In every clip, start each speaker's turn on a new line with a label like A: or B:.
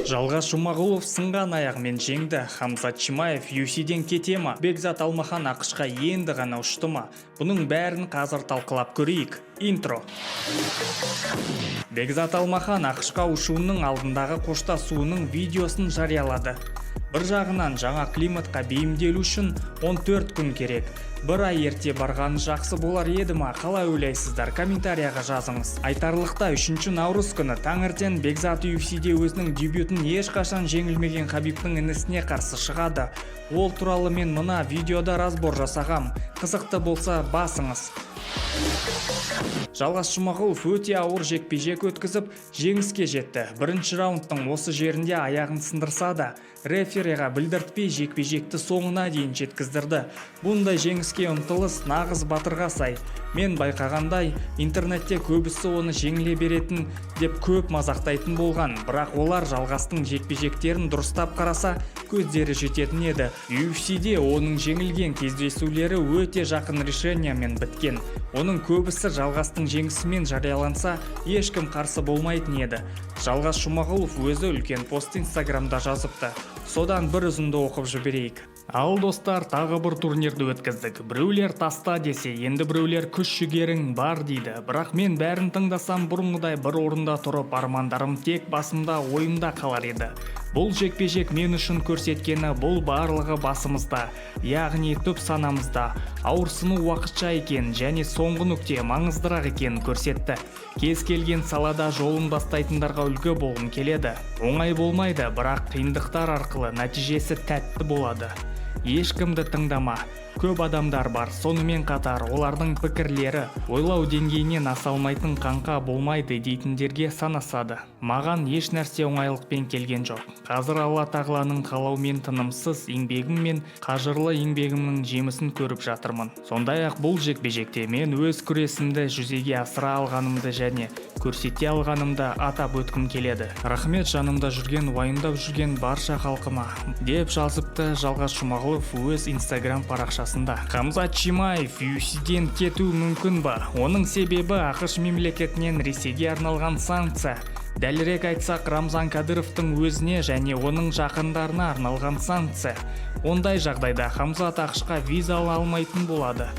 A: Жалғас Жұмағұлов сынған аяғымен жеңді. Хамзат Чимаев UFC'ден кете ма? Бекзат Алмахан ақышқа енді ғана ұшты ма? Бұның бәрін қазір талқылап көрейік. Интро. Бекзат Алмахан ақышқа ұшуының алдындағы қоштасуының видеосын жариялады. Бір жағынан жаңа климатқа бейімделу үшін 14 күн керек. Бір ай ерте барғаны жақсы болар еді ма? Қалай ойлайсыздар? Комментарияға жазыңыз. Айтарлықта 3 наурыз күні таңертең Бекзат UFC'де өзінің дебютын ешқашан жеңілмеген Хабибтің інісіне қарсы шығады. Ол туралы мен мына видеода разбор жасағам. Қызықты болса басыңыз. Жалғас Жұмағұлов өте ауыр жекпе-жек өткізіп, жеңіске жетті. Бірінші раундтың осы жерінде аяғын сындырса да, рефериға білдіртпей жекпе-жекті соңына дейін жеткіздірді. Бұндай жеңіске ұмтылыс нағыз батырға сай. Мен байқағандай, интернетте көбісі оны жеңіле беретін деп көп мазақтайтын болған, бірақ олар Жалғастың жекпе-жектерін дұрыстап қараса, көздері жететін еді. UFC'де оның жеңілген кездесулері өте жақын решениямен біткен. Оның көбісі Жалғастың жеңісімен жарияланса, ешкім қарсы болмайтын еді. Жалғас Жұмағұлов өзі үлкен пост Инстаграмда жазыпты. Содан бір үзінді оқып жіберейік. Ал достар, тағы бір турнирді өткіздік. Біреулер таста десе, енді біреулер күш жігерің бар дейді. Бірақ мен бәрін тыңдасам бұрынғыдай бір орында тұрып, армандарым тек басымда, ойымда қалар еді. Бұл жекпе-жек мен үшін көрсеткені бұл барлығы басымызда, яғни түп санамызда. Ауырсыну уақытша екен және соңғы нүкте маңыздырақ екен көрсетті. Кез келген салада жолын бастайтындарға үлгі болғым келеді. Оңай болмайды, бірақ қиындықтар арқылы нәтижесі тәтті болады. Ешкімді тыңдама. Көп адамдар бар, сонымен қатар олардың пікірлері ойлау деңгейінен аса алмайтын қаңқа болмайды дейтіндерге санасады. Маған еш нәрсе оңайлықпен келген жоқ. Қазір Алла тағаланың қалауымен тынымсыз еңбегім мен қажырлы еңбегімнің жемісін көріп жатырмын. Сондай-ақ бұл жекпе-жекте мен өз күресімді жүзеге асыра алғанымды және көрсете алғанымды атап өткім келеді. Рахмет жанымда жүрген, уайымдап жүрген барша халқыма, деп жазыпты Жалғас Жұмағұлов өз Инстаграм парақшасында. Хамзат Чимаев UFC'ден кету мүмкін ба? Оның себебі ақш мемлекетінен Ресейге арналған санкция. Дәлірек айтсақ, Рамзан Кадыровтың өзіне және оның жақындарына арналған санкция. Ондай жағдайда Хамзат ақшқа виза ала алмайтын болады.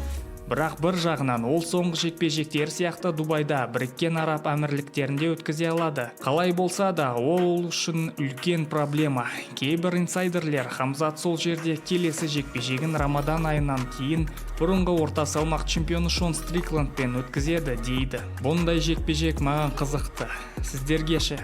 A: Бірақ бір жағынан ол соңғы жекпе-жектер сияқты Дубайда, Біріккен Араб Әмірліктерінде өткізе алады. Қалай болса да, ол үшін үлкен проблема. Кейбір инсайдерлер Хамзат сол жерде келесі жекпе-жегін Рамадан айынан кейін бұрынғы орта салмақ чемпионы Шон Стрикландпен өткізеді дейді. Бұндай жекпе-жек маған қызықты. Сіздерге ше?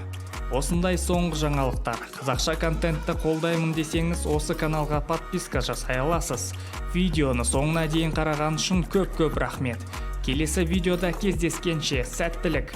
A: Осындай соңғы жаңалықтар. Қазақша контентті қолдаймын десеңіз, осы каналға подписка жасай аласыз. Видеоны соңына дейін қараған үшін көп рахмет. Келесі видеода кездескенше сәттілік.